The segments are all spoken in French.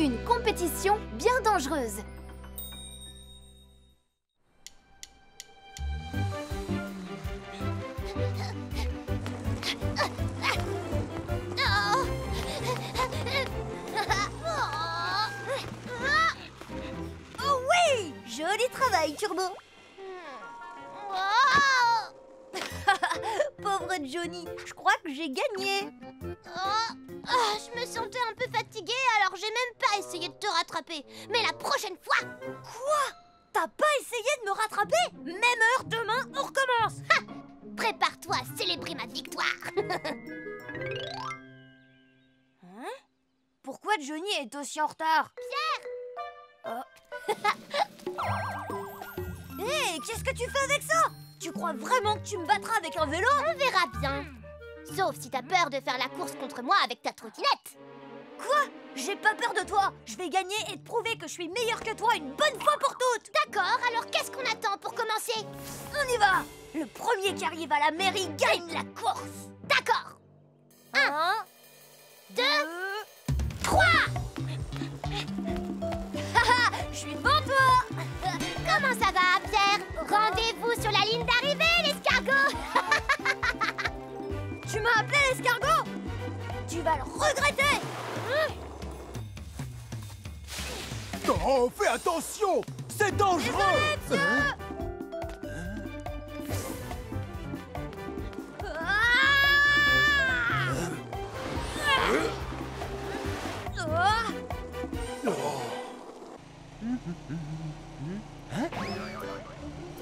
Une compétition bien dangereuse. Oh oui! Joli travail, Turbo! Pauvre Johnny, je crois que j'ai gagné. Je me sentais un peu fatiguée, alors j'ai même pas essayé de te rattraper. Mais la prochaine fois... Quoi? T'as pas essayé de me rattraper? Même heure, demain, on recommence. Prépare-toi à célébrer ma victoire. Hein? Pourquoi Johnny est aussi en retard? Pierre! Hé, qu'est-ce que tu fais avec ça? Tu crois vraiment que tu me battras avec un vélo? On verra bien. Sauf si t'as peur de faire la course contre moi avec ta trottinette. Quoi? J'ai pas peur de toi. Je vais gagner et te prouver que je suis meilleure que toi une bonne fois pour toutes. D'accord, alors qu'est-ce qu'on attend pour commencer? On y va. Le premier qui arrive à la mairie gagne la course. D'accord. 1, 2, 3. Haha, je suis devant toi. Comment ça va, Pierre? Rendez-vous sur la ligne d'arrivée, l'escargot. Tu m'as appelé l'escargot? Tu vas le regretter. Oh, fais attention! C'est dangereux!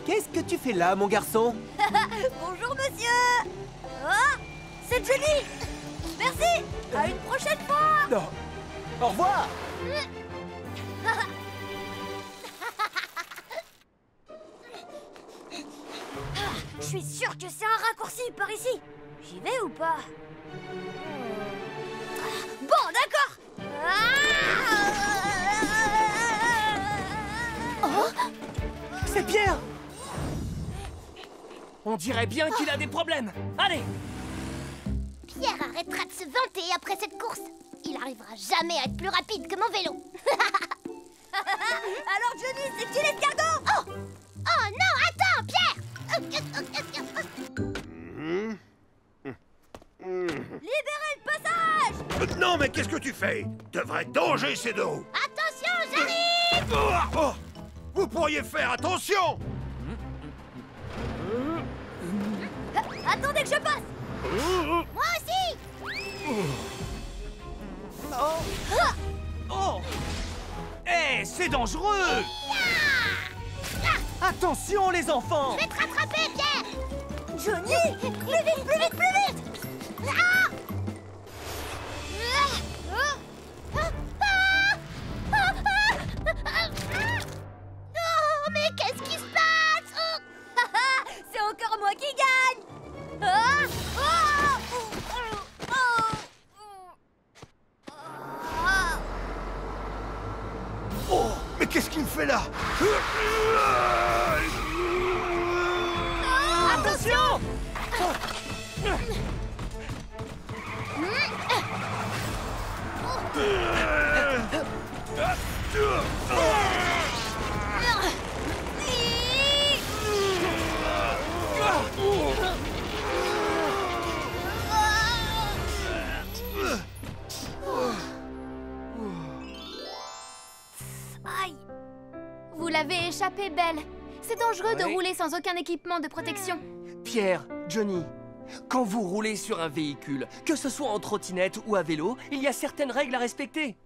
Qu'est-ce que tu fais là, mon garçon? Bonjour, monsieur. C'est Johnny. Merci. À une prochaine fois. Non. Au revoir. Je suis sûre que c'est un raccourci par ici. J'y vais ou pas? Bon, d'accord. C'est Pierre. On dirait bien qu'il a des problèmes. Allez. Pierre arrêtera de se vanter après cette course. Il arrivera jamais à être plus rapide que mon vélo. Alors, Johnny, c'est qui l'escargot? Oh non, attends, Pierre. Libérez le passage. Non, mais qu'est-ce que tu fais? Devrait danger, ces dos. Attention, j'arrive. Oh, vous pourriez faire attention. Attendez que je passe. Moi aussi. Oh. Eh, c'est dangereux. Attention, les enfants. Je vais te rattraper, Pierre. Johnny, plus vite, plus vite, plus vite. Oh, mais qu'est-ce qui se passe? C'est encore moi qui gagne. Oh, mais qu'est-ce qu'il fait là? Attention. Aïe. Vous l'avez échappé, Belle. C'est dangereux de rouler sans aucun équipement de protection. Pierre, Johnny, quand vous roulez sur un véhicule, que ce soit en trottinette ou à vélo, il y a certaines règles à respecter.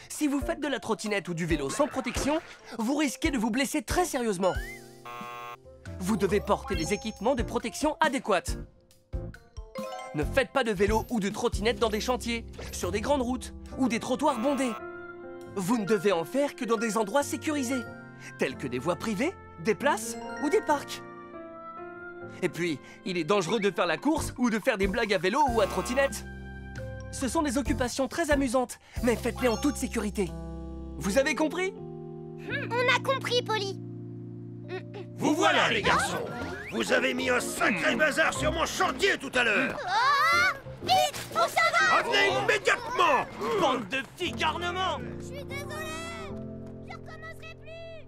Si vous faites de la trottinette ou du vélo sans protection, vous risquez de vous blesser très sérieusement. Vous devez porter des équipements de protection adéquats. Ne faites pas de vélo ou de trottinette dans des chantiers, sur des grandes routes ou des trottoirs bondés. Vous ne devez en faire que dans des endroits sécurisés, tels que des voies privées, des places ou des parcs. Et puis, il est dangereux de faire la course ou de faire des blagues à vélo ou à trottinette. Ce sont des occupations très amusantes, mais faites-les en toute sécurité. Vous avez compris? On a compris, Polly. Vous voilà, les garçons. Vous avez mis un sacré bazar sur mon chantier tout à l'heure. Oh, vite, on s'en va. Revenez immédiatement! Bande de petits garnements! Je suis désolée. Je recommencerai plus.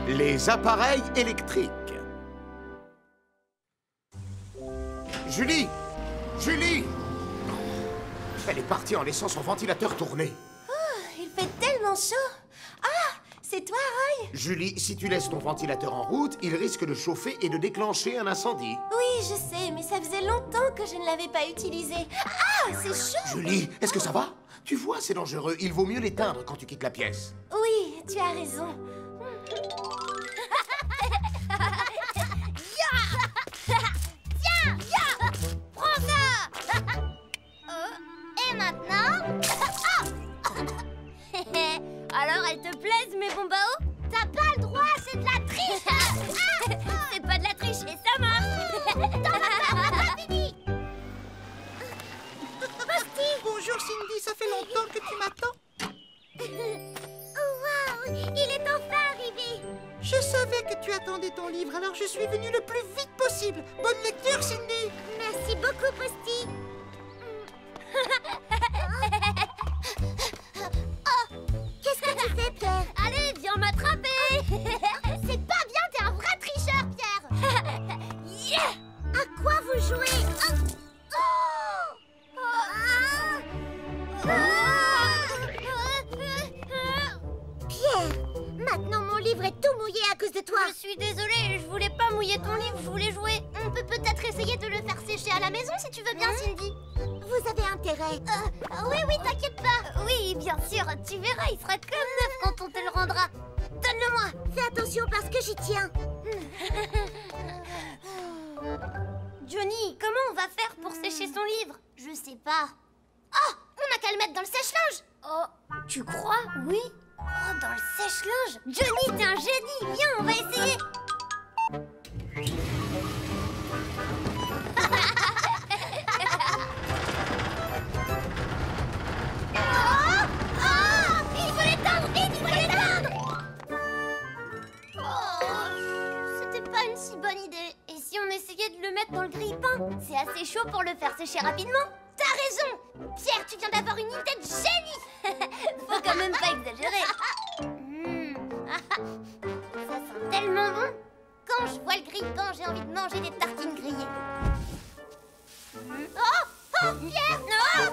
Les appareils électriques. Julie! Julie! Elle est partie en laissant son ventilateur tourner. Il fait tellement chaud. Ah, c'est toi, Roy? Julie, si tu laisses ton ventilateur en route, il risque de chauffer et de déclencher un incendie. Oui, je sais, mais ça faisait longtemps que je ne l'avais pas utilisé. Ah, c'est chaud. Julie, est-ce que ça va? Tu vois, c'est dangereux. Il vaut mieux l'éteindre quand tu quittes la pièce. Oui, tu as raison. Prends ça. Et maintenant? Alors, elles te plaisent, mes bons baos? T'as pas le droit, c'est de la triche. C'est pas de la triche, et ça marche. On a fini. Bonjour Cindy, ça fait longtemps que tu m'attends. Waouh, il est enfin arrivé. Je savais que tu attendais ton livre, alors je suis venu le plus vite possible. Bonne lecture, Cindy. Merci beaucoup, Posty. Oh, qu'est-ce que tu fais, Pierre? Allez, viens m'attraper. C'est pas bien, t'es un vrai tricheur, Pierre. Yeah. À quoi vous jouez? Pierre, maintenant mon livre est tout mouillé à cause de toi. Je suis désolée, je voulais pas mouiller ton livre, je voulais jouer. On peut peut-être essayer de le faire sécher à la maison si tu veux bien, Cindy. Vous avez intérêt. Oui, t'inquiète pas. Oui, bien sûr, tu verras, il sera comme neuf quand on te le rendra. Donne-le-moi. Fais attention parce que j'y tiens. Johnny, comment on va faire pour sécher son livre? Je sais pas. Oh, on a qu'à le mettre dans le sèche-linge. Oh, tu crois? Oui. Oh, dans le sèche-linge. Johnny, t'es un génie. Viens, on va essayer. Il faut l'éteindre, vite, il faut l'éteindre. C'était pas une si bonne idée. Et si on essayait de le mettre dans le grille-pain? C'est assez chaud pour le faire sécher rapidement. T'as raison. Pierre, tu viens d'avoir une idée de génie. Faut quand même pas exagérer. Ça sent tellement bon. Quand je vois le grille-pain, j'ai envie de manger des tartines grillées. Oh, Pierre, non.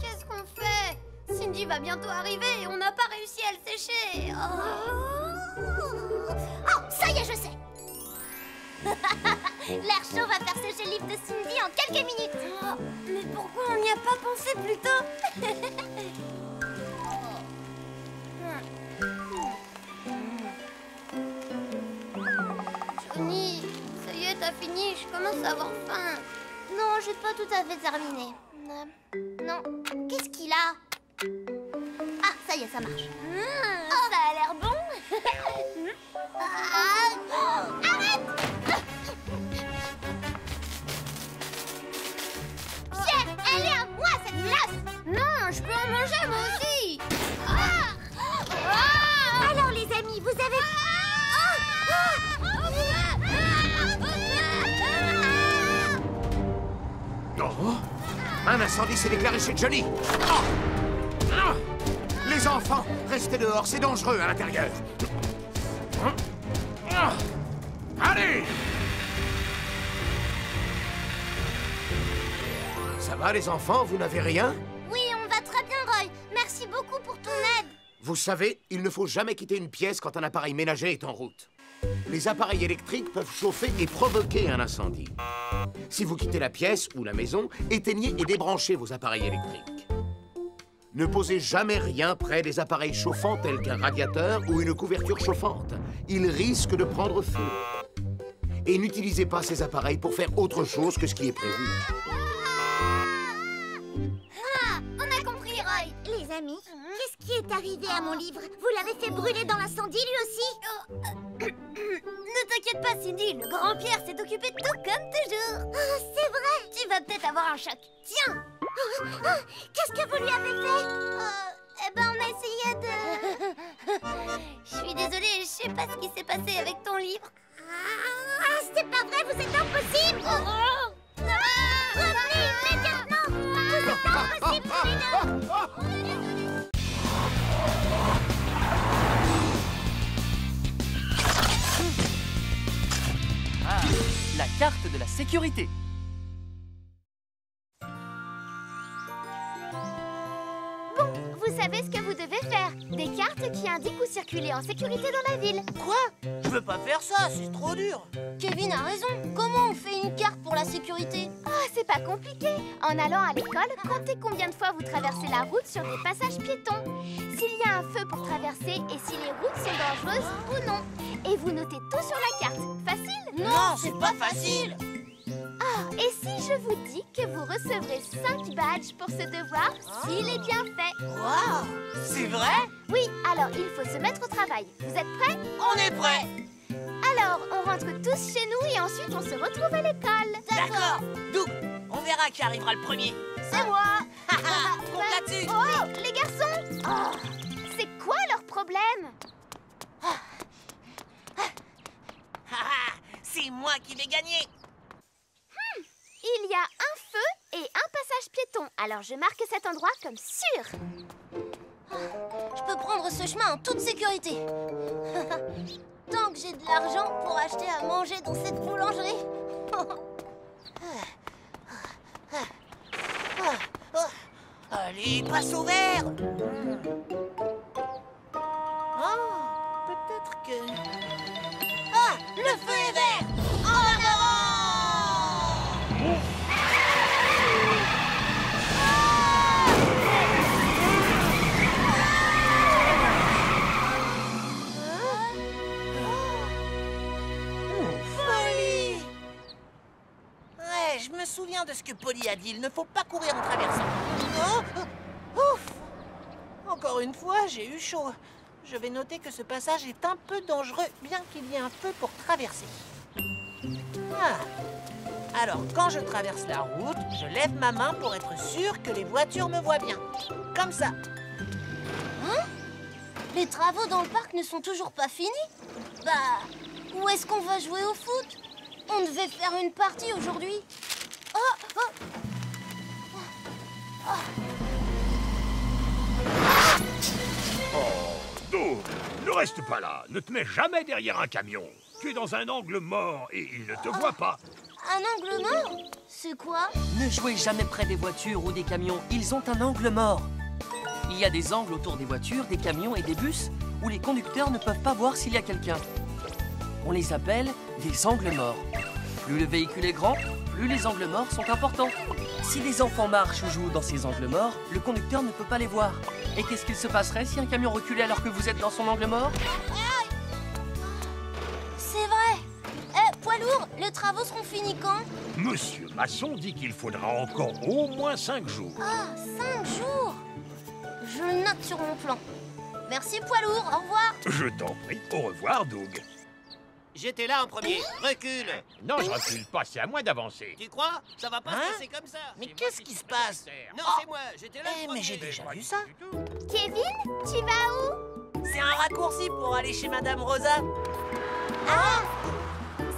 Qu'est-ce qu'on fait? Cindy va bientôt arriver et on n'a pas réussi à le sécher. Oh, ça y est, je sais. L'air chaud va faire sécher le livre de Cindy en quelques minutes. Oh, mais pourquoi on n'y a pas pensé plus tôt? Johnny, ça y est, t'as fini, je commence à avoir faim. Non, j'ai pas tout à fait terminé. Non. Qu'est-ce qu'il a? Ah, ça y est, ça marche. Ça a l'air bon. Arrête! Pierre, elle est à moi, cette glace! Non, je peux en manger moi aussi. Alors, les amis, vous avez... Oh, un incendie s'est déclaré chez Johnny. Les enfants, restez dehors, c'est dangereux à l'intérieur. Allez! Ça va les enfants, vous n'avez rien? Oui, on va très bien, Roy. Merci beaucoup pour ton aide. Vous savez, il ne faut jamais quitter une pièce quand un appareil ménager est en route. Les appareils électriques peuvent chauffer et provoquer un incendie. Si vous quittez la pièce ou la maison, éteignez et débranchez vos appareils électriques. Ne posez jamais rien près des appareils chauffants tels qu'un radiateur ou une couverture chauffante. Ils risquent de prendre feu. Et n'utilisez pas ces appareils pour faire autre chose que ce qui est prévu. On a compris, Roy. Les amis, qu'est-ce qui est arrivé à mon livre? Vous l'avez fait brûler dans l'incendie, lui aussi? Ne t'inquiète pas, Cindy, le grand Pierre s'est occupé de tout comme toujours. C'est vrai. Tu vas peut-être avoir un choc. Tiens. Qu'est-ce que vous lui avez fait? Eh ben, on a essayé de... Je suis désolée, je sais pas ce qui s'est passé avec ton livre. Ah, c'est pas vrai, vous êtes impossible! Revenez immédiatement! Vous êtes impossible tous les deux! Ah, la carte de la sécurité. Bon, vous savez ce que vous devez faire. Des cartes qui indiquent où circuler en sécurité dans la ville. Quoi? Je peux pas faire ça, c'est trop dur. Kevin a raison. Comment on fait une carte pour la sécurité? Oh, c'est pas compliqué. En allant à l'école, comptez combien de fois vous traversez la route sur des passages piétons. S'il y a un feu pour traverser et si les routes sont dangereuses ou non. Et vous notez tout sur la carte. Facile? Non, c'est pas facile. Ah, et si je vous dis que vous recevrez 5 badges pour ce devoir, s'il est bien fait? Waouh, c'est vrai? Oui, alors il faut se mettre au travail. Vous êtes prêts? On est prêts. Alors, on rentre tous chez nous et ensuite on se retrouve à l'école. D'accord. Doug, on verra qui arrivera le premier. C'est moi. Compte là-dessus. Oh, les garçons. Oh, c'est quoi leur problème? C'est moi qui vais gagner. Il y a un feu et un passage piéton. Alors je marque cet endroit comme sûr. Je peux prendre ce chemin en toute sécurité. Tant que j'ai de l'argent pour acheter à manger dans cette boulangerie. Allez, passe au vert. Oh, peut-être que... Ah, le feu est vert. En avant! Polly! Ouais, je me souviens de ce que Polly a dit. Il ne faut pas courir en traversant. Oh, ouf! Encore une fois, j'ai eu chaud. Je vais noter que ce passage est un peu dangereux, bien qu'il y ait un feu pour traverser. Ah. Alors, quand je traverse la route, je lève ma main pour être sûr que les voitures me voient bien. Comme ça. Hein? Les travaux dans le parc ne sont toujours pas finis? Bah, où est-ce qu'on va jouer au foot? On devait faire une partie aujourd'hui. Oh, oh. Oh, Doug, ne reste pas là. Ne te mets jamais derrière un camion. Tu es dans un angle mort et il ne te voit pas. Un angle mort? C'est quoi? Ne jouez jamais près des voitures ou des camions. Ils ont un angle mort. Il y a des angles autour des voitures, des camions et des bus où les conducteurs ne peuvent pas voir s'il y a quelqu'un. On les appelle des angles morts. Plus le véhicule est grand, plus les angles morts sont importants. Si des enfants marchent ou jouent dans ces angles morts, le conducteur ne peut pas les voir. Et qu'est-ce qu'il se passerait si un camion reculait alors que vous êtes dans son angle mort? C'est vrai. Eh, poids lourd, les travaux seront finis quand? Monsieur Masson dit qu'il faudra encore au moins 5 jours. Ah, 5 jours. Je le note sur mon plan. Merci, poids lourd. Au revoir. Je t'en prie. Au revoir, Doug. J'étais là en premier. Recule. Non, je recule pas. C'est à moi d'avancer. Tu crois? Ça va pas Hein? se passer comme ça. Mais C'est moi qu'est-ce qui qui se fais passe? passer. Non, c'est moi. J'étais là Eh, le mais premier. j'ai déjà vu ça. Kevin, tu vas où? C'est un raccourci pour aller chez Madame Rosa. Ah!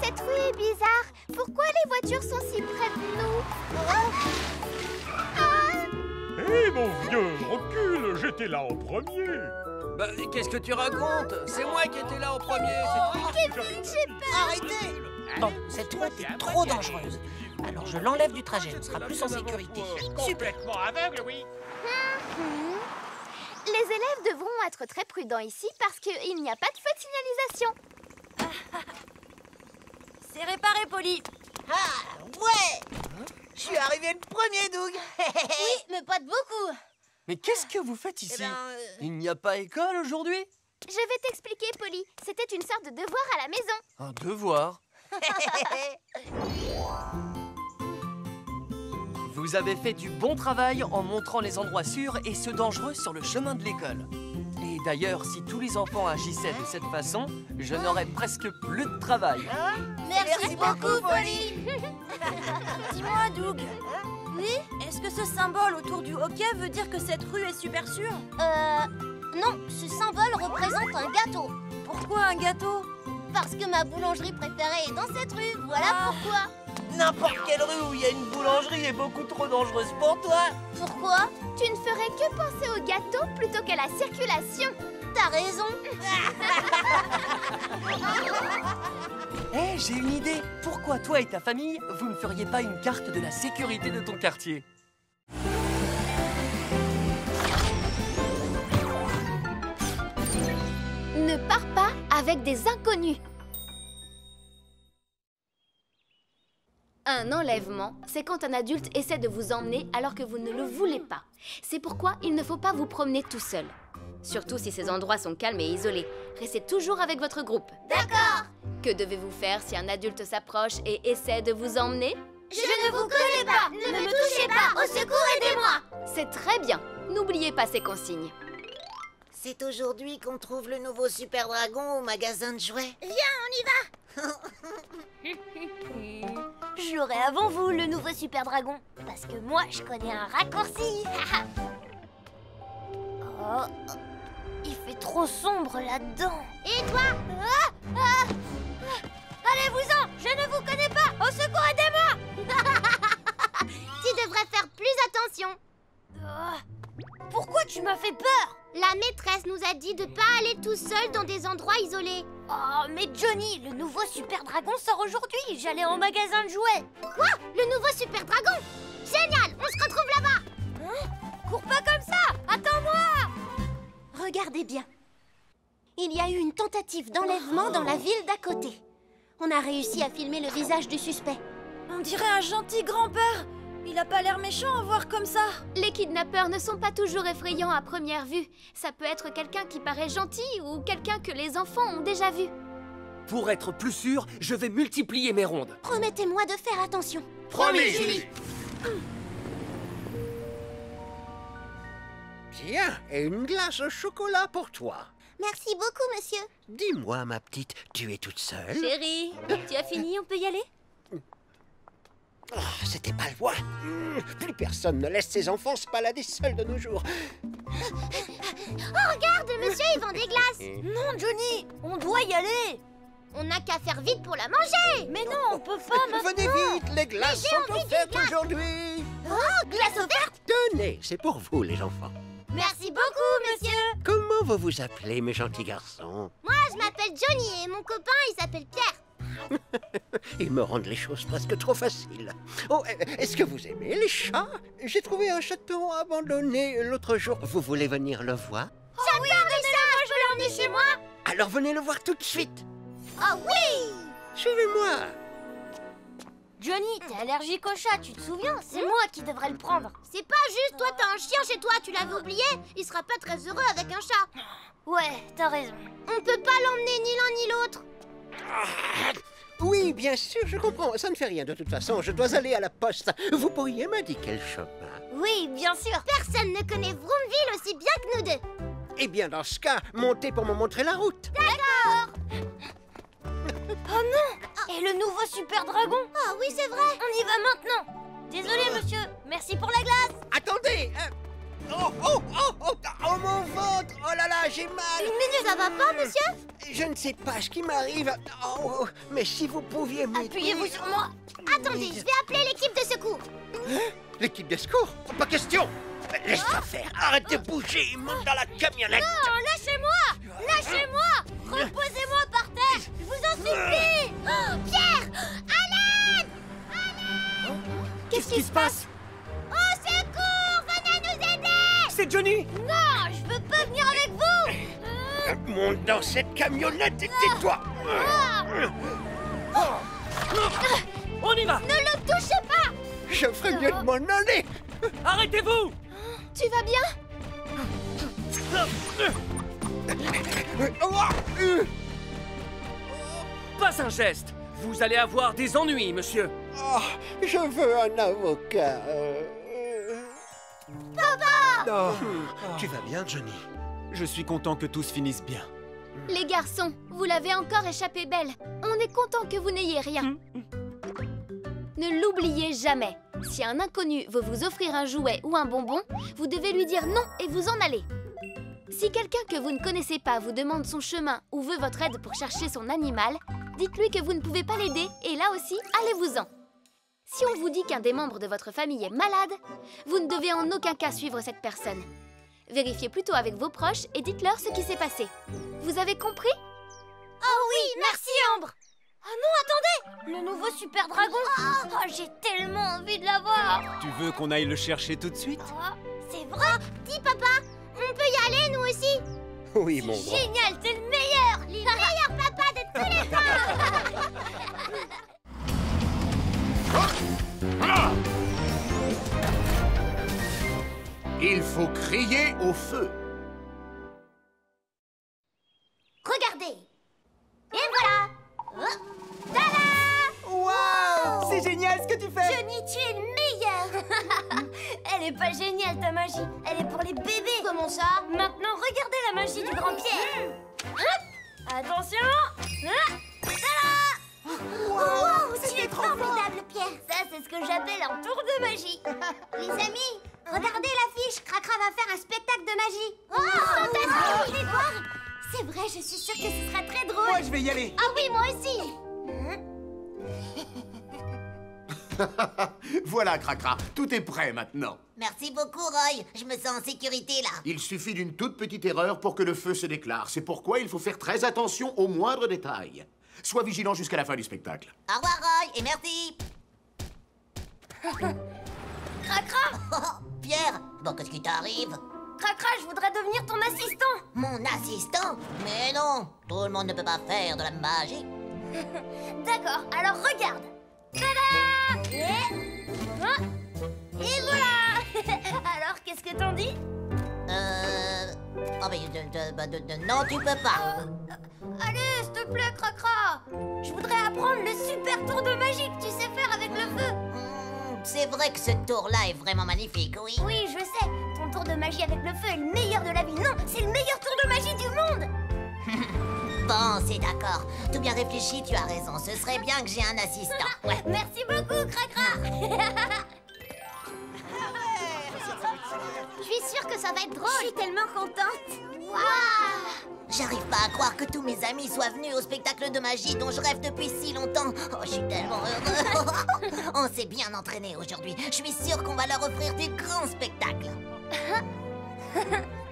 Cette rue est bizarre. Pourquoi les voitures sont si près de nous? Hé, mon vieux, recule. J'étais là en premier. Bah, qu'est-ce que tu racontes? C'est moi qui étais là en premier. Kevin, j'ai peur. Arrêtez! Bon, cette route est trop dangereuse. Alors je l'enlève du trajet, on sera plus en sécurité. Super! Complètement aveugle, oui. Les élèves devront être très prudents ici parce qu'il n'y a pas de feu de signalisation. C'est réparé, Polly. Ah, ouais! Je suis arrivé le premier, Doug! Oui, mais pas de beaucoup. Mais qu'est-ce que vous faites ici? Eh ben, Il n'y a pas école aujourd'hui? Je vais t'expliquer, Polly. C'était une sorte de devoir à la maison. Un devoir? Vous avez fait du bon travail en montrant les endroits sûrs et ceux dangereux sur le chemin de l'école. Et d'ailleurs, si tous les enfants agissaient de cette façon, je n'aurais presque plus de travail. Merci beaucoup, Polly. Dis-moi, Doug, Oui? Est-ce que ce symbole autour du hockey veut dire que cette rue est super sûre? Non, ce symbole représente un gâteau. Pourquoi un gâteau? Parce que ma boulangerie préférée est dans cette rue, voilà pourquoi. N'importe quelle rue où il y a une boulangerie est beaucoup trop dangereuse pour toi. Pourquoi? Tu ne ferais que penser au gâteau plutôt qu'à la circulation. T'as raison. Hé, j'ai une idée. Pourquoi toi et ta famille, vous ne feriez pas une carte de la sécurité de ton quartier? Ne pars pas avec des inconnus. Un enlèvement, c'est quand un adulte essaie de vous emmener alors que vous ne le voulez pas. C'est pourquoi il ne faut pas vous promener tout seul. Surtout si ces endroits sont calmes et isolés. Restez toujours avec votre groupe. D'accord. Que devez-vous faire si un adulte s'approche et essaie de vous emmener? Je ne vous connais pas. Ne me touchez pas. Au secours, aidez-moi. C'est très bien. N'oubliez pas ces consignes. C'est aujourd'hui qu'on trouve le nouveau Super Dragon au magasin de jouets. Viens, on y va. J'aurai avant vous le nouveau Super Dragon. Parce que moi, je connais un raccourci. Oh, il fait trop sombre là-dedans. Et toi? Allez-vous-en. Je ne vous connais pas. Au secours, aidez-moi. Tu devrais faire plus attention. Pourquoi tu m'as fait peur? La maîtresse nous a dit de pas aller tout seul dans des endroits isolés. Oh, mais Johnny, le nouveau Super Dragon sort aujourd'hui. J'allais en magasin de jouets. Quoi? Le nouveau Super Dragon? Génial! On se retrouve là-bas. Hein? Cours pas comme ça! Attends-moi! Regardez bien. Il y a eu une tentative d'enlèvement dans la ville d'à côté. On a réussi à filmer le visage du suspect. On dirait un gentil grand-père. Il a pas l'air méchant à voir comme ça. Les kidnappeurs ne sont pas toujours effrayants à première vue. Ça peut être quelqu'un qui paraît gentil ou quelqu'un que les enfants ont déjà vu. Pour être plus sûr, je vais multiplier mes rondes. Promettez-moi de faire attention. Promis, Julie. Tiens, et une glace au chocolat pour toi. Merci beaucoup, monsieur. Dis-moi, ma petite, tu es toute seule? Chérie, tu as fini, on peut y aller? Oh, c'était pas loin. Plus personne ne laisse ses enfants se balader seuls de nos jours. Oh, regarde, monsieur, il vend des glaces. Non, Johnny, on doit y aller. On n'a qu'à faire vite pour la manger. Mais non, on peut pas maintenant. Venez vite, les glaces sont offertes aujourd'hui. Oh, glace offerte. Tenez, c'est pour vous, les enfants. Merci beaucoup, monsieur. Comment vous vous appelez, mes gentils garçons? Moi, je m'appelle Johnny et mon copain, il s'appelle Pierre. Ils me rendent les choses presque trop faciles. Oh, est-ce que vous aimez les chats? J'ai trouvé un chaton abandonné l'autre jour. Vous voulez venir le voir? J'adore les chats, je peux l'emmener chez moi. Alors venez le voir tout de suite. Oh oui. Suivez-moi. Johnny, t'es allergique au chat, tu te souviens? C'est moi qui devrais le prendre. C'est pas juste, toi t'as un chien chez toi, tu l'avais oublié. Il sera pas très heureux avec un chat. Ouais, t'as raison. On peut pas l'emmener ni l'un ni l'autre. Oui, bien sûr, je comprends. Ça ne fait rien de toute façon. Je dois aller à la poste. Vous pourriez m'indiquer le chemin? Oui, bien sûr. Personne ne connaît Vroomville aussi bien que nous deux. Eh bien, dans ce cas, montez pour me montrer la route. D'accord. Oh non! Et le nouveau Super Dragon? Ah oui, c'est vrai. On y va maintenant. Désolé, monsieur. Merci pour la glace. Attendez. Oh, mon ventre. Oh là là, j'ai mal. Une minute, ça va pas, monsieur? Je ne sais pas ce qui m'arrive. Oh, mais si vous pouviez m'aider... Appuyez-vous sur moi. Attendez, je vais appeler l'équipe de secours. Hein? L'équipe de secours? Pas question. Laisse-moi faire. Arrête de bouger. Monte dans la camionnette. Non, lâchez-moi. Lâchez-moi. Reposez-moi par terre. Je vous en supplie. Oh, Pierre, à l'aide. Qu'est-ce qui se passe? Au secours, venez nous aider. C'est Johnny! Non, je veux pas venir avec vous. Monte dans cette camionnette et tais-toi. On y va! Ne le touchez pas. Je ferais mieux de m'en aller. Arrêtez-vous! Tu vas bien? Pas un geste! Vous allez avoir des ennuis, monsieur! Oh, je veux un avocat. Oh, Tu vas bien, Johnny? je suis content que tout se finisse bien. Les garçons, vous l'avez encore échappé belle. On est content que vous n'ayez rien. Ne l'oubliez jamais. Si un inconnu veut vous offrir un jouet ou un bonbon, vous devez lui dire non et vous en aller. Si quelqu'un que vous ne connaissez pas vous demande son chemin ou veut votre aide pour chercher son animal, dites-lui que vous ne pouvez pas l'aider et là aussi, allez-vous-en. Si on vous dit qu'un des membres de votre famille est malade, vous ne devez en aucun cas suivre cette personne. Vérifiez plutôt avec vos proches et dites-leur ce qui s'est passé. Vous avez compris? Oh oui, merci Ambre. Oh non, attendez! Le nouveau super dragon! Oh, j'ai tellement envie de l'avoir! Tu veux qu'on aille le chercher tout de suite? Oh, c'est vrai? Dis papa, on peut y aller nous aussi? Oui, mon grand. Génial, t'es le meilleur! Le meilleur papa de tous les temps! Il faut crier au feu. Regardez! Et voilà! Oh, tada! Waouh! C'est génial ce que tu fais! Johnny, tu es le meilleur! Elle est pas géniale ta magie, elle est pour les bébés! Comment ça? Maintenant, regardez la magie du grand Pierre! Hop! Attention! Hop! Tada! Wow! Tu es formidable, Pierre! Ça, c'est ce que j'appelle un tour de magie! Les amis, regardez l'affiche! Cracra va faire un spectacle de magie! Oh! Fantastique! Venez voir! C'est vrai, je suis sûre que ce sera très drôle! Moi, je vais y aller! Ah oui, moi aussi! Voilà, Cracra, tout est prêt maintenant. Merci beaucoup, Roy. Je me sens en sécurité, là. Il suffit d'une toute petite erreur pour que le feu se déclare. C'est pourquoi il faut faire très attention aux moindres détails. Sois vigilant jusqu'à la fin du spectacle. Au revoir, Roy, et merci. Cracra! Pierre, bon, qu'est-ce qui t'arrive? Cracra, je voudrais devenir ton assistant! Mon assistant? Mais non, tout le monde ne peut pas faire de la magie. D'accord, alors regarde! Tada! Et voilà! Alors, qu'est-ce que t'en dis? Oh, mais non, tu peux pas. Allez, s'il te plaît, Cracra! Je voudrais apprendre le super tour de magie que tu sais faire avec le feu! C'est vrai que ce tour-là est vraiment magnifique, oui. Oui, je sais. Ton tour de magie avec le feu est le meilleur de la ville. Non, c'est le meilleur tour de magie du monde! Bon, c'est d'accord. Tout bien réfléchi, tu as raison. Ce serait bien que j'ai un assistant. Ouais. Merci beaucoup, Cracra! Je suis sûre que ça va être drôle. Je suis tellement contente. Waouh! J'arrive pas à croire que tous mes amis soient venus au spectacle de magie dont je rêve depuis si longtemps. Oh, je suis tellement heureux. On s'est bien entraîné aujourd'hui. Je suis sûre qu'on va leur offrir des grands spectacles.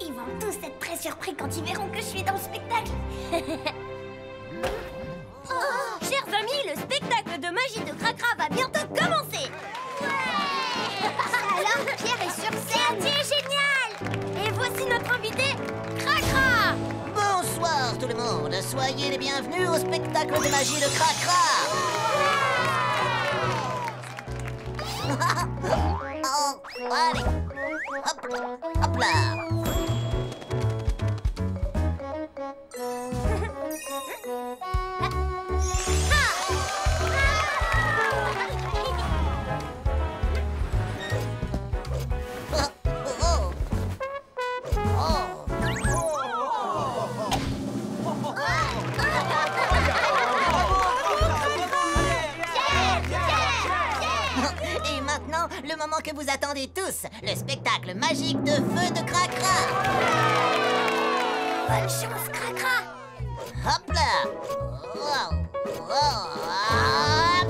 Ils vont tous être très surpris quand ils verront que je suis dans le spectacle. Chers amis, le spectacle de magie de Cracra va bientôt commencer. Alors, Pierre est sur scène. C'est génial. Et voici notre invité, Cracra. Bonsoir tout le monde. Soyez les bienvenus au spectacle de magie de Cracra. Oh, allez. Hop, hop là. Et maintenant, le moment que vous attendez tous, le spectacle magique de feu de Cracra. Bonne chance, Cracra. Hop là. Wow. Oh, hop.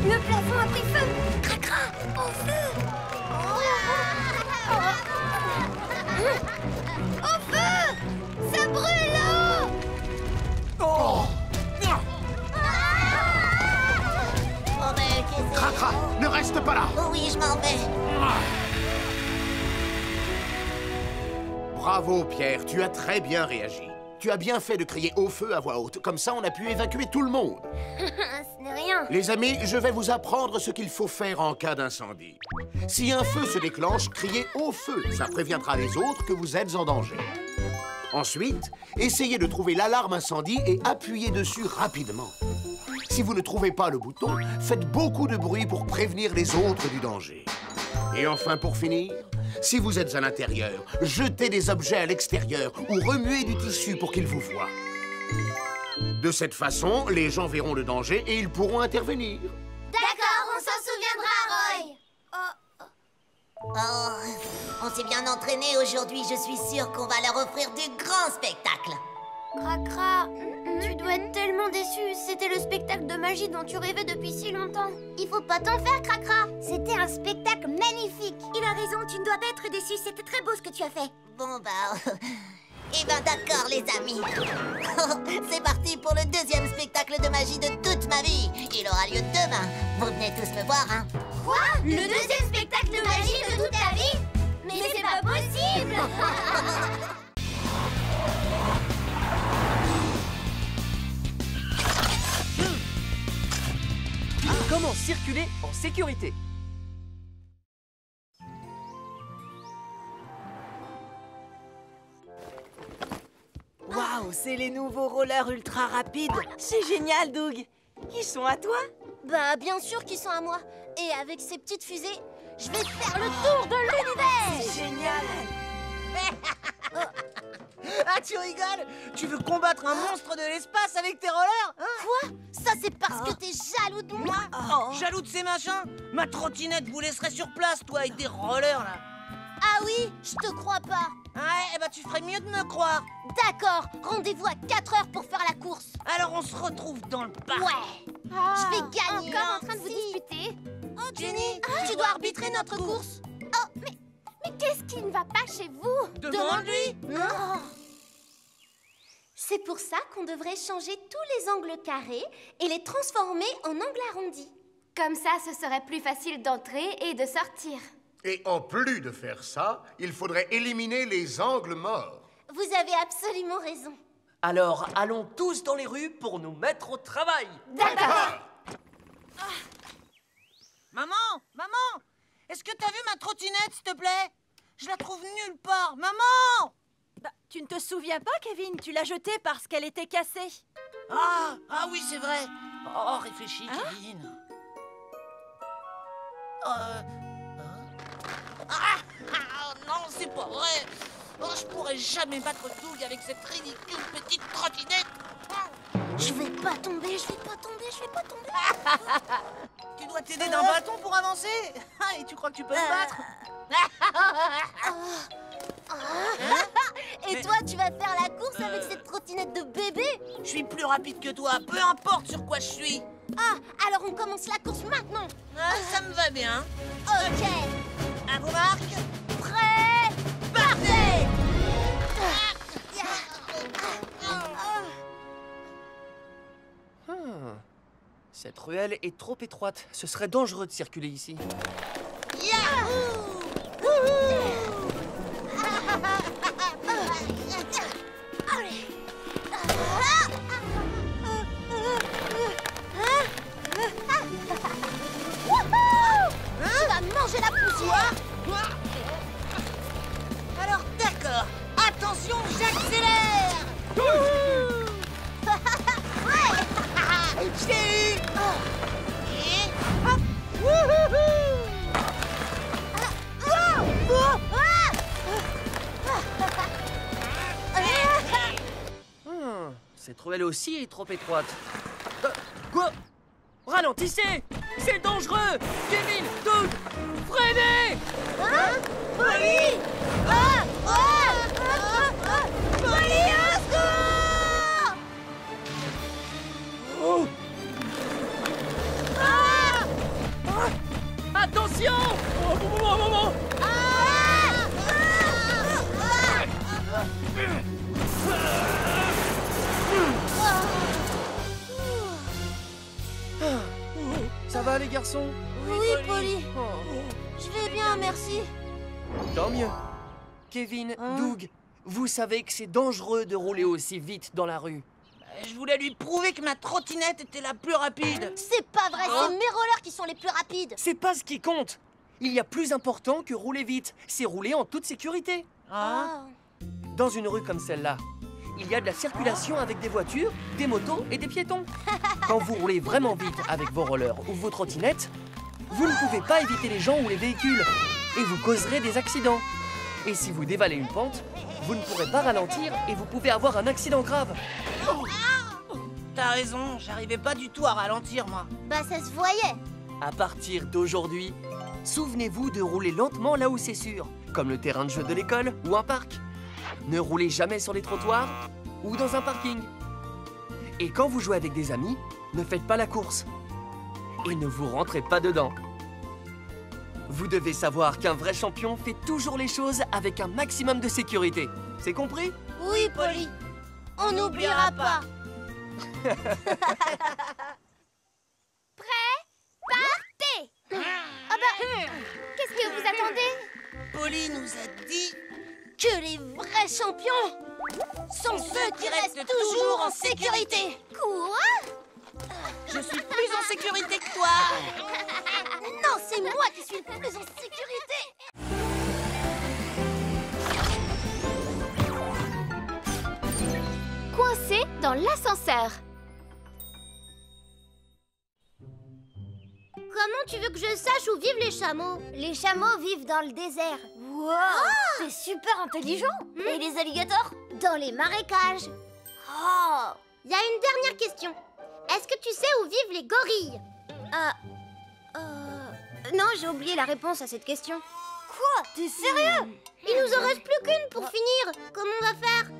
Le plafond a pris feu. Cracra, au feu. Au feu. Ça brûle. Oh! Oh, mais qu'est-ce que c'est? Cracra, ne reste pas là! Oh oui, je m'en vais. Bravo, Pierre, tu as très bien réagi. Tu as bien fait de crier au feu à voix haute. Comme ça, on a pu évacuer tout le monde. Ce n'est rien. Les amis, je vais vous apprendre ce qu'il faut faire en cas d'incendie. Si un feu se déclenche, criez au feu. Ça préviendra les autres que vous êtes en danger. Ensuite, essayez de trouver l'alarme incendie et appuyez dessus rapidement. Si vous ne trouvez pas le bouton, faites beaucoup de bruit pour prévenir les autres du danger. Et enfin, pour finir, si vous êtes à l'intérieur, jetez des objets à l'extérieur ou remuez du tissu pour qu'ils vous voient. De cette façon, les gens verront le danger et ils pourront intervenir. D'accord, on s'en souviendra, Roy. Oh, on s'est bien entraîné aujourd'hui. Je suis sûre qu'on va leur offrir du grand spectacle. Cracra, tu dois être tellement déçu. C'était le spectacle de magie dont tu rêvais depuis si longtemps. Il faut pas t'en faire, Cracra. C'était un spectacle magnifique. Il a raison, tu ne dois pas être déçu. C'était très beau ce que tu as fait. Bon, eh ben d'accord, les amis. C'est parti pour le deuxième spectacle de magie de toute ma vie. Il aura lieu demain. Vous venez tous me voir, hein? Quoi? Le deuxième spectacle de magie de toute ta vie? Mais c'est pas possible. Comment circuler en sécurité? Waouh, c'est les nouveaux rollers ultra rapides. C'est génial, Doug. Ils sont à toi? Bah, bien sûr qu'ils sont à moi. Et avec ces petites fusées, je vais faire le tour de l'univers. C'est génial. Ah, tu rigoles? Tu veux combattre un monstre de l'espace avec tes rollers, hein? Quoi? Ça, c'est parce que t'es jaloux de moi. Jaloux de ces machins? Ma trottinette vous laisserait sur place, toi, avec des rollers, là. Ah oui, je te crois pas. Ouais, eh ben tu ferais mieux de me croire. D'accord, rendez-vous à 4 heures pour faire la course. Alors on se retrouve dans le parc. Ouais, je vais gagner. Encore en train de vous disputer? Oh, Jenny, tu dois arbitrer notre course. Oh, mais qu'est-ce qui ne va pas chez vous? Demande-lui. C'est pour ça qu'on devrait changer tous les angles carrés et les transformer en angles arrondis. Comme ça, ce serait plus facile d'entrer et de sortir. Et en plus de faire ça, il faudrait éliminer les angles morts. Vous avez absolument raison. Alors, allons tous dans les rues pour nous mettre au travail. D'accord. Maman, est-ce que t'as vu ma trottinette, s'il te plaît? Je la trouve nulle part. Maman! Bah, tu ne te souviens pas, Kevin? Tu l'as jetée parce qu'elle était cassée. Ah oui, c'est vrai. Oh, réfléchis, Kevin. Non, c'est pas vrai. Oh, je pourrais jamais battre Doug avec cette ridicule petite trottinette. Je vais pas tomber, je vais pas tomber. Tu dois t'aider d'un bâton pour avancer. Et tu crois que tu peux me battre? Et toi, tu vas faire la course avec cette trottinette de bébé? Je suis plus rapide que toi, peu importe sur quoi je suis. Ah, alors on commence la course maintenant. Ça me va bien. Ok. À vos marques. Prêt? Partez! Cette ruelle est trop étroite. Ce serait dangereux de circuler ici. Tu vas manger la poussière. Alors d'accord. Attention, j'accélère. Je l'ai eu. Cette ruelle aussi est trop étroite. Quoi? Ralentissez! C'est dangereux! Kevin, Doug, freinez! Polly! Polly, au secours! Oh. Attention! Oh. Ça va les garçons? Oui, Polly. Je vais bien, merci. Tant mieux. Kevin, Doug, vous savez que c'est dangereux de rouler aussi vite dans la rue. Je voulais lui prouver que ma trottinette était la plus rapide. C'est pas vrai, c'est mes rollers qui sont les plus rapides. C'est pas ce qui compte. Il y a plus important que rouler vite. C'est rouler en toute sécurité. Dans une rue comme celle-là, il y a de la circulation avec des voitures, des motos et des piétons. Quand vous roulez vraiment vite avec vos rollers ou vos trottinettes, vous ne pouvez pas éviter les gens ou les véhicules et vous causerez des accidents. Et si vous dévalez une pente, vous ne pourrez pas ralentir et vous pouvez avoir un accident grave. T'as raison, j'arrivais pas du tout à ralentir, moi. Bah, ça se voyait. À partir d'aujourd'hui, souvenez-vous de rouler lentement là où c'est sûr, comme le terrain de jeu de l'école ou un parc. Ne roulez jamais sur les trottoirs ou dans un parking. Et quand vous jouez avec des amis, ne faites pas la course. Et ne vous rentrez pas dedans. Vous devez savoir qu'un vrai champion fait toujours les choses avec un maximum de sécurité. C'est compris? Oui, Polly. On n'oubliera pas. Prêt? Partez! Ah bah, qu'est-ce que vous attendez? Polly nous a dit Que les vrais champions sont ceux qui restent toujours en sécurité. Quoi? je suis plus en sécurité que toi. Non, c'est moi qui suis le plus en sécurité. Coincé dans l'ascenseur. Comment tu veux que je sache où vivent les chameaux? Les chameaux vivent dans le désert. Wow, c'est super intelligent. Et les alligators? Dans les marécages. Oh! Il y a une dernière question. Est-ce que tu sais où vivent les gorilles? Non, j'ai oublié la réponse à cette question. Quoi? T'es sérieux? Il nous en reste plus qu'une pour finir. Comment on va faire?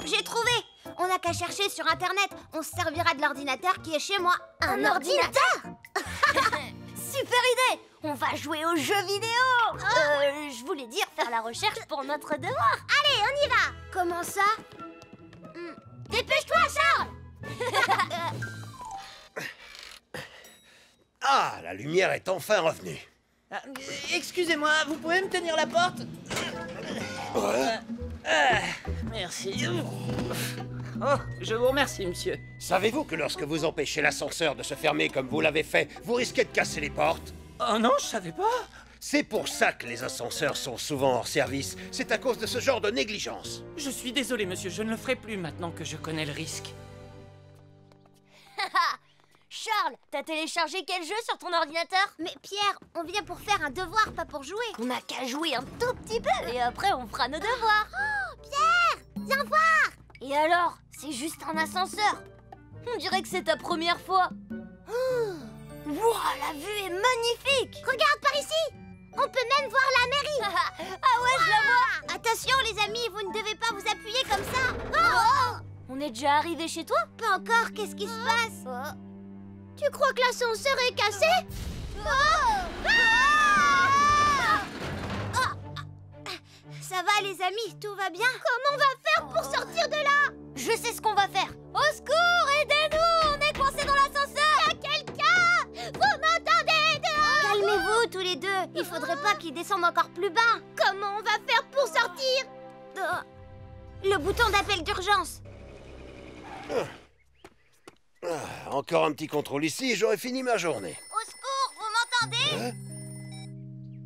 J'ai trouvé. On n'a qu'à chercher sur Internet. On se servira de l'ordinateur qui est chez moi. Un ordinateur? Super idée. On va jouer aux jeux vidéo. Je voulais dire faire la recherche pour notre devoir. Allez, on y va. Comment ça? Dépêche-toi, Charles. Ah, la lumière est enfin revenue. Excusez-moi, vous pouvez me tenir la porte? Merci. Oh, je vous remercie, monsieur. Savez-vous que lorsque vous empêchez l'ascenseur de se fermer comme vous l'avez fait, vous risquez de casser les portes? Oh non, je savais pas. C'est pour ça que les ascenseurs sont souvent hors service. C'est à cause de ce genre de négligence. Je suis désolé, monsieur, je ne le ferai plus maintenant que je connais le risque. Charles, t'as téléchargé quel jeu sur ton ordinateur? Mais Pierre, on vient pour faire un devoir, pas pour jouer. On n'a qu'à jouer un tout petit peu et après on fera nos devoirs. Oh, Pierre, viens voir. Et alors, c'est juste un ascenseur. On dirait que c'est ta première fois. Wouah, la vue est magnifique. Regarde par ici. On peut même voir la mairie. Ah ouais, je la vois. Attention les amis, vous ne devez pas vous appuyer comme ça. Oh, on est déjà arrivé chez toi? Pas encore, qu'est-ce qui se passe? Tu crois que l'ascenseur est cassé? Ça va les amis, tout va bien? Comment on va faire pour sortir de là? Je sais ce qu'on va faire. Au secours, aidez-nous, on est coincés dans l'ascenseur. Y a quelqu'un? Vous m'entendez dehors? Calmez-vous tous les deux, il faudrait pas qu'ils descendent encore plus bas. Comment on va faire pour sortir? Le bouton d'appel d'urgence. Encore un petit contrôle ici et j'aurai fini ma journée. Au secours, vous m'entendez?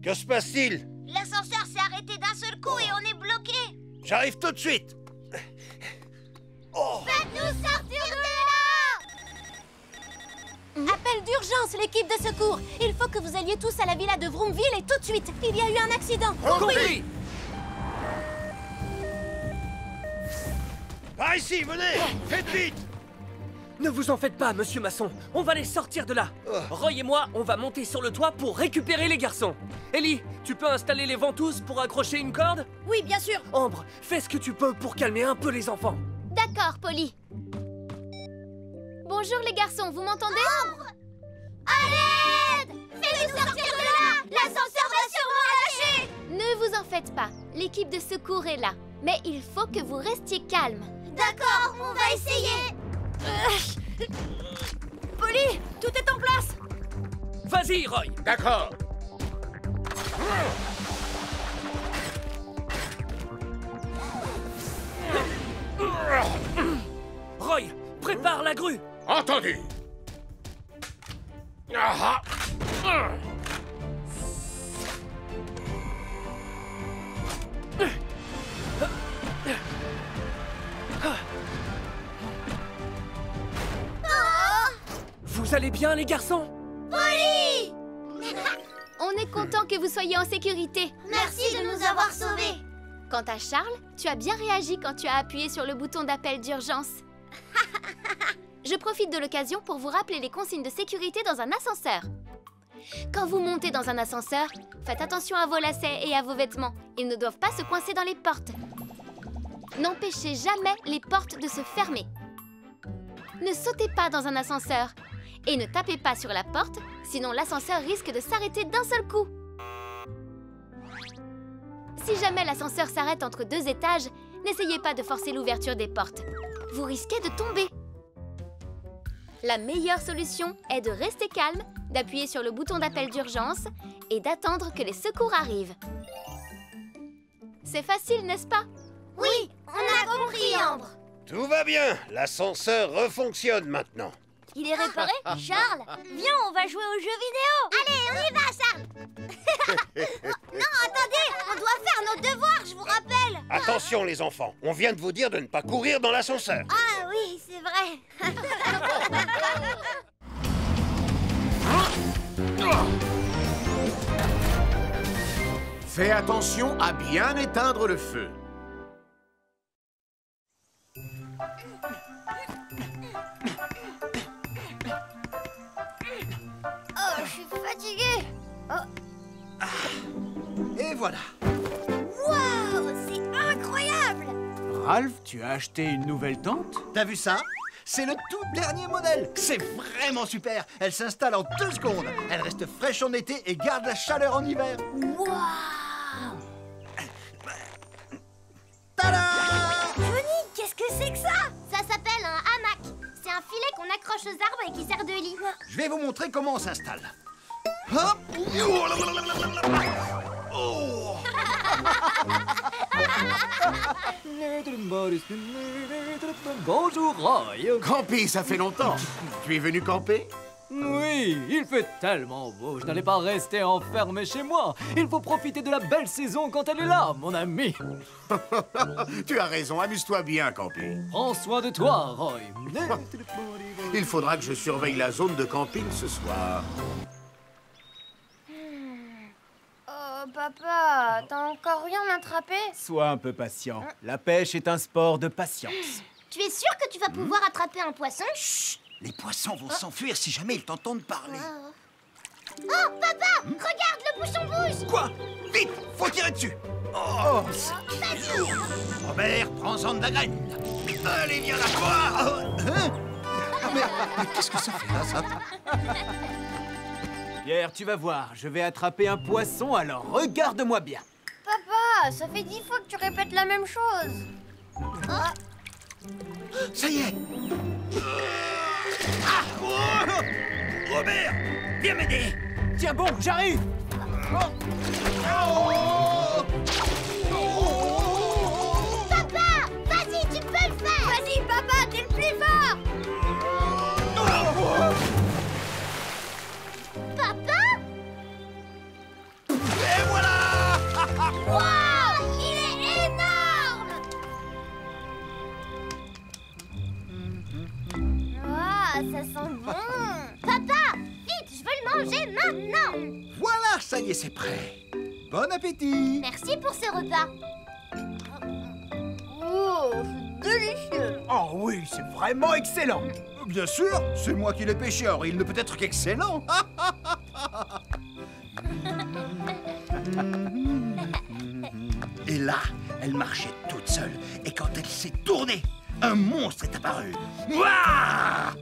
Que se passe-t-il? L'ascenseur s'est arrêté d'un seul coup et on est bloqué. J'arrive tout de suite. Oh. Faites-nous sortir de là! Appel d'urgence, l'équipe de secours. Il faut que vous alliez tous à la villa de Vroomville et tout de suite. Il y a eu un accident. Compris! Par ici, venez! Faites vite! Ne vous en faites pas, monsieur Masson. On va les sortir de là. Roy et moi, on va monter sur le toit pour récupérer les garçons. Ellie, tu peux installer les ventouses pour accrocher une corde? Oui, bien sûr. Ambre, fais ce que tu peux pour calmer un peu les enfants. D'accord, Polly. Bonjour les garçons, vous m'entendez? À l'aide! Faites-nous sortir de là! L'ascenseur va sûrement lâcher! Ne vous en faites pas, l'équipe de secours est là. Mais il faut que vous restiez calme. D'accord, on va essayer! Polly, tout est en place. Vas-y, Roy. D'accord. Roy, prépare la grue. Entendu. Ah, ah. allez bien, les garçons? Polly! On est content que vous soyez en sécurité. Merci de nous avoir sauvés. Quant à Charles, tu as bien réagi quand tu as appuyé sur le bouton d'appel d'urgence. Je profite de l'occasion pour vous rappeler les consignes de sécurité dans un ascenseur. Quand vous montez dans un ascenseur, faites attention à vos lacets et à vos vêtements. Ils ne doivent pas se coincer dans les portes. N'empêchez jamais les portes de se fermer. Ne sautez pas dans un ascenseur. Et ne tapez pas sur la porte, sinon l'ascenseur risque de s'arrêter d'un seul coup. Si jamais l'ascenseur s'arrête entre 2 étages, n'essayez pas de forcer l'ouverture des portes. Vous risquez de tomber. La meilleure solution est de rester calme, d'appuyer sur le bouton d'appel d'urgence et d'attendre que les secours arrivent. C'est facile, n'est-ce pas? Oui, on a compris, Ambre. Tout va bien, l'ascenseur refonctionne maintenant. Il est réparé? Charles, viens, on va jouer aux jeux vidéo. Allez, on y va, Charles. Non, attendez, on doit faire nos devoirs, je vous rappelle. Attention les enfants, on vient de vous dire de ne pas courir dans l'ascenseur. Ah oui, c'est vrai. Fais attention à bien éteindre le feu. Oh, je suis fatiguée. Et voilà. Waouh, c'est incroyable. Ralph, tu as acheté une nouvelle tente? T'as vu ça? C'est le tout dernier modèle. C'est vraiment super. Elle s'installe en 2 secondes. Elle reste fraîche en été et garde la chaleur en hiver. Waouh. Tada! Johnny, qu'est-ce que c'est que ça? Ça s'appelle un hamac. C'est un filet qu'on accroche aux arbres et qui sert de lit. Je vais vous montrer comment on s'installe. Hop! Oh! Bonjour, Roy. Campy, ça fait longtemps. Tu es venu camper? Oui, il fait tellement beau. Je n'allais pas rester enfermé chez moi. Il faut profiter de la belle saison quand elle est là, mon ami. Tu as raison, amuse-toi bien, Campy. Prends soin de toi, Roy. Il faudra que je surveille la zone de camping ce soir. Oh, papa, t'as encore rien attrapé? Sois un peu patient. La pêche est un sport de patience. Tu es sûr que tu vas pouvoir attraper un poisson? Chut! Les poissons vont s'enfuir si jamais ils t'entendent parler. Oh, papa, regarde, le bouchon bouge. Quoi? Vite, faut tirer dessus. Oh, Vas-y. Robert, prends-en de la graine. Allez, viens la voir. Hein? Mais qu'est-ce que ça fait là, ça? Pierre, tu vas voir, je vais attraper un poisson, alors regarde-moi bien. Papa, ça fait 10 fois que tu répètes la même chose. Ça y est. Ah, oh, Robert, viens m'aider. Tiens bon, j'arrive. Papa, vas-y, tu peux le faire. Vas-y, papa, t'es le plus fort. Papa? Et voilà. Waouh, il est énorme. Waouh, ça sent bon. Papa, vite, je veux le manger maintenant. Voilà, ça y est, c'est prêt. Bon appétit. Merci pour ce repas. Oh, c'est délicieux. Oh oui, c'est vraiment excellent. Bien sûr, c'est moi qui l'ai pêché, alors il ne peut être qu'excellent. Et là, elle marchait toute seule. Et quand elle s'est tournée, un monstre est apparu. Ouah!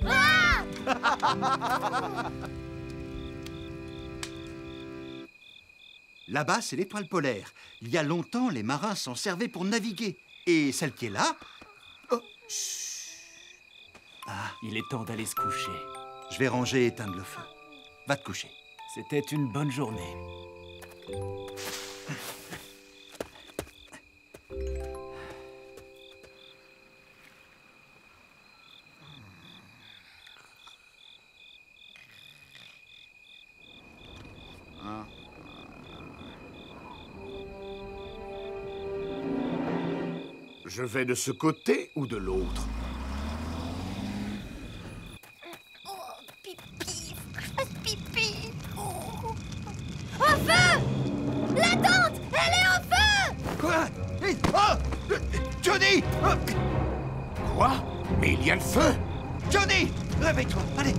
Là-bas, c'est l'étoile polaire. Il y a longtemps, les marins s'en servaient pour naviguer. Et celle qui est là... Oh, Ah, il est temps d'aller se coucher. je vais ranger et éteindre le feu. Va te coucher. C'était une bonne journée. Je vais de ce côté ou de l'autre? Oh, pipi. Johnny! Oh! Johnny! Quoi? Mais il y a le feu! Johnny! Réveille-toi, allez!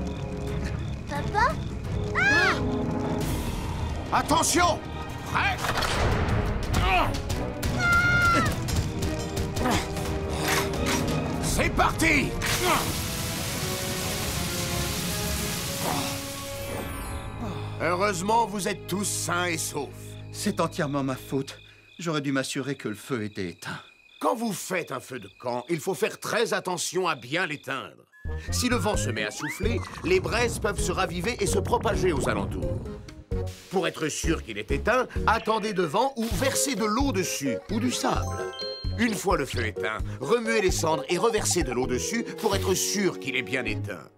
Papa? Attention! Prêt? C'est parti! Heureusement, vous êtes tous sains et saufs. C'est entièrement ma faute. J'aurais dû m'assurer que le feu était éteint. Quand vous faites un feu de camp, il faut faire très attention à bien l'éteindre. Si le vent se met à souffler, les braises peuvent se raviver et se propager aux alentours. Pour être sûr qu'il est éteint, attendez devant ou versez de l'eau dessus ou du sable. Une fois le feu éteint, remuez les cendres et reversez de l'eau dessus pour être sûr qu'il est bien éteint.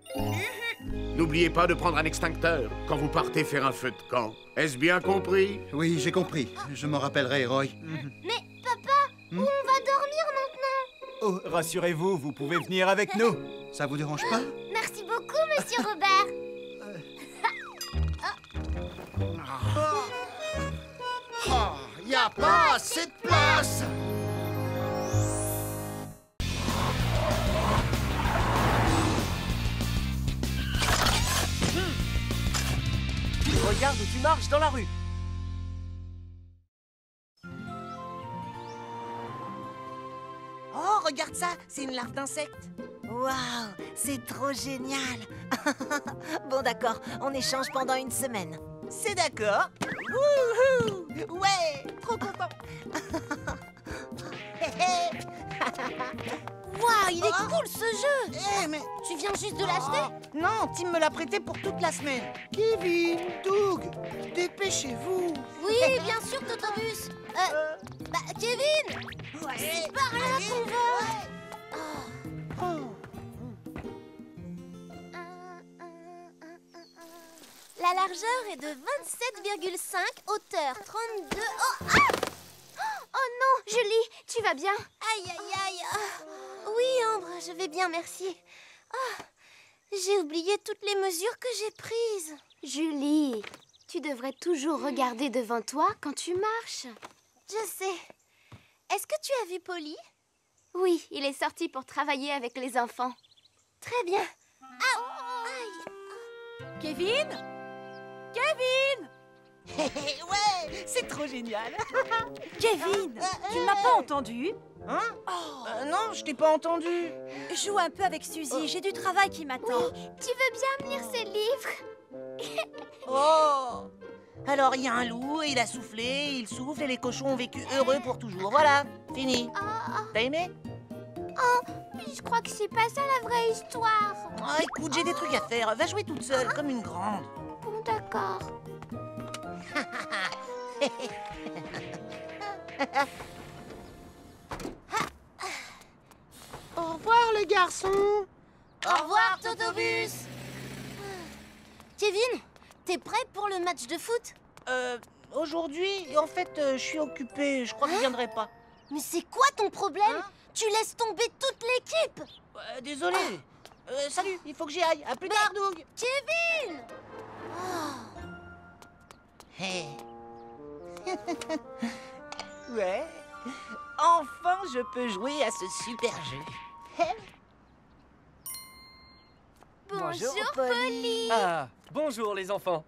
N'oubliez pas de prendre un extincteur quand vous partez faire un feu de camp. Est-ce bien compris? Oui, j'ai compris. Je m'en rappellerai, Roy. Mais papa, où on va dormir maintenant? Oh, rassurez-vous, vous pouvez venir avec nous. Ça vous dérange pas? Merci beaucoup, monsieur Robert. Y a pas assez de place! Regarde où tu marches dans la rue. Oh, regarde ça, c'est une larve d'insecte. Waouh, c'est trop génial. Bon d'accord, on échange pendant une semaine. C'est d'accord. Wouhou! Ouais, trop content. Waouh, il est cool ce jeu. Eh, mais... Tu viens juste de l'acheter? Non, Tim me l'a prêté pour toute la semaine. Kevin, Doug, dépêchez-vous. Oui, bien sûr, Totobus. Bah, Kevin, c'est par là qu'on va. La largeur est de 27,5, hauteur 32... Oh, ah! Oh non, Julie, tu vas bien? Aïe, aïe, aïe. Oui, Ambre, je vais bien, merci. Ah, j'ai oublié toutes les mesures que j'ai prises. Julie, tu devrais toujours regarder devant toi quand tu marches. Je sais. Est-ce que tu as vu Polly? Oui, il est sorti pour travailler avec les enfants. Très bien. Ah, aïe. Kevin? Kevin! Ouais, c'est trop génial. Kevin, tu ne m'as pas entendu? Hein? Non, je t'ai pas entendu. Joue un peu avec Suzy, j'ai du travail qui m'attend. Oui, tu veux bien me lire ces livres? Oh! Alors, il y a un loup, et il a soufflé, il souffle, et les cochons ont vécu heureux pour toujours. Voilà, fini. T'as aimé? Oh, je crois que c'est pas ça la vraie histoire. Ah, écoute, j'ai des trucs à faire. Va jouer toute seule, comme une grande. Bon, d'accord. Au revoir, les garçons. Au revoir, Totobus. Kevin, t'es prêt pour le match de foot? Aujourd'hui, en fait, je suis occupé. Je crois que je viendrai pas. Mais c'est quoi ton problème? Tu laisses tomber toute l'équipe. Désolé. Salut, il faut que j'y aille. À plus tard, Doug. Kevin! Hey. Ouais. Enfin, je peux jouer à ce super jeu. Bonjour, Polly. Ah, bonjour les enfants.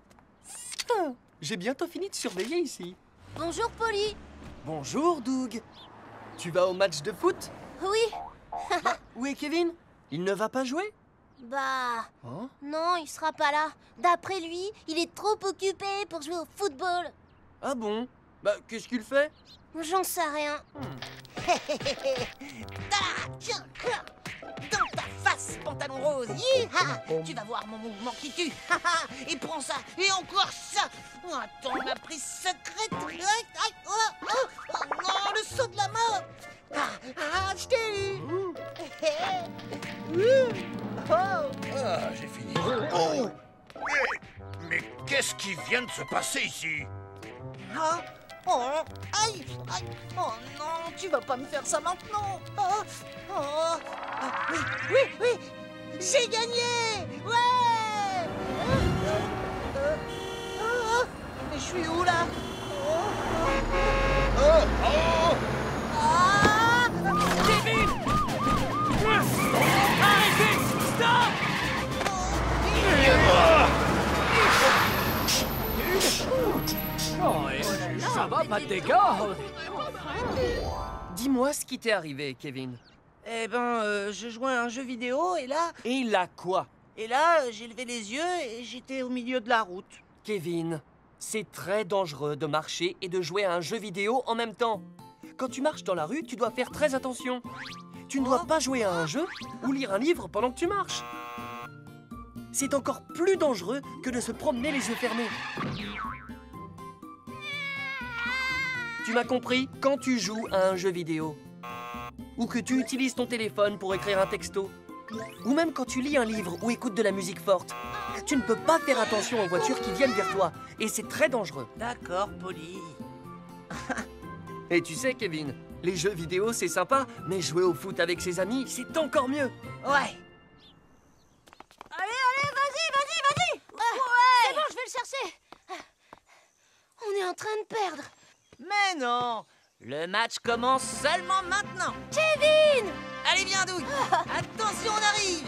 Ah, j'ai bientôt fini de surveiller ici. Bonjour, Polly. Bonjour, Doug. Tu vas au match de foot? Oui. Où est Kevin? Il ne va pas jouer? Bah... Hein? Non, il sera pas là. D'après lui, il est trop occupé pour jouer au football. Ah bon? Bah, qu'est-ce qu'il fait? J'en sais rien. Tiens, dans ta face, pantalon rose. Hi-ha. Tu vas voir mon mouvement qui tue. Et prends ça, et encore ça. Attends, ma prise secrète. Oh non, le saut de la mort. Je t'ai eu. Ah, j'ai fini. Oh! Mais qu'est-ce qui vient de se passer ici? Oh, aïe, aïe. Oh non, tu vas pas me faire ça maintenant. Oui, j'ai gagné. Ouais. Mais je suis où là? Oh! va, pas de dégâts. Dis-moi ce qui t'est arrivé, Kevin. Eh ben, je jouais à un jeu vidéo et là... Et là quoi? Et là, j'ai levé les yeux et j'étais au milieu de la route. Kevin, c'est très dangereux de marcher et de jouer à un jeu vidéo en même temps. Quand tu marches dans la rue, tu dois faire très attention. Tu ne dois pas jouer à un jeu ou lire un livre pendant que tu marches. C'est encore plus dangereux que de se promener les yeux fermés. Tu m'as compris? Quand tu joues à un jeu vidéo, ou que tu utilises ton téléphone pour écrire un texto, ou même quand tu lis un livre ou écoutes de la musique forte, tu ne peux pas faire attention aux voitures qui viennent vers toi, et c'est très dangereux. D'accord, Polly. Et tu sais, Kevin, les jeux vidéo, c'est sympa, mais jouer au foot avec ses amis, c'est encore mieux. Ouais. Allez, vas-y. C'est bon, je vais le chercher. On est en train de perdre. Mais non, le match commence seulement maintenant. Kevin! Allez, viens, Douille. Attention, on arrive.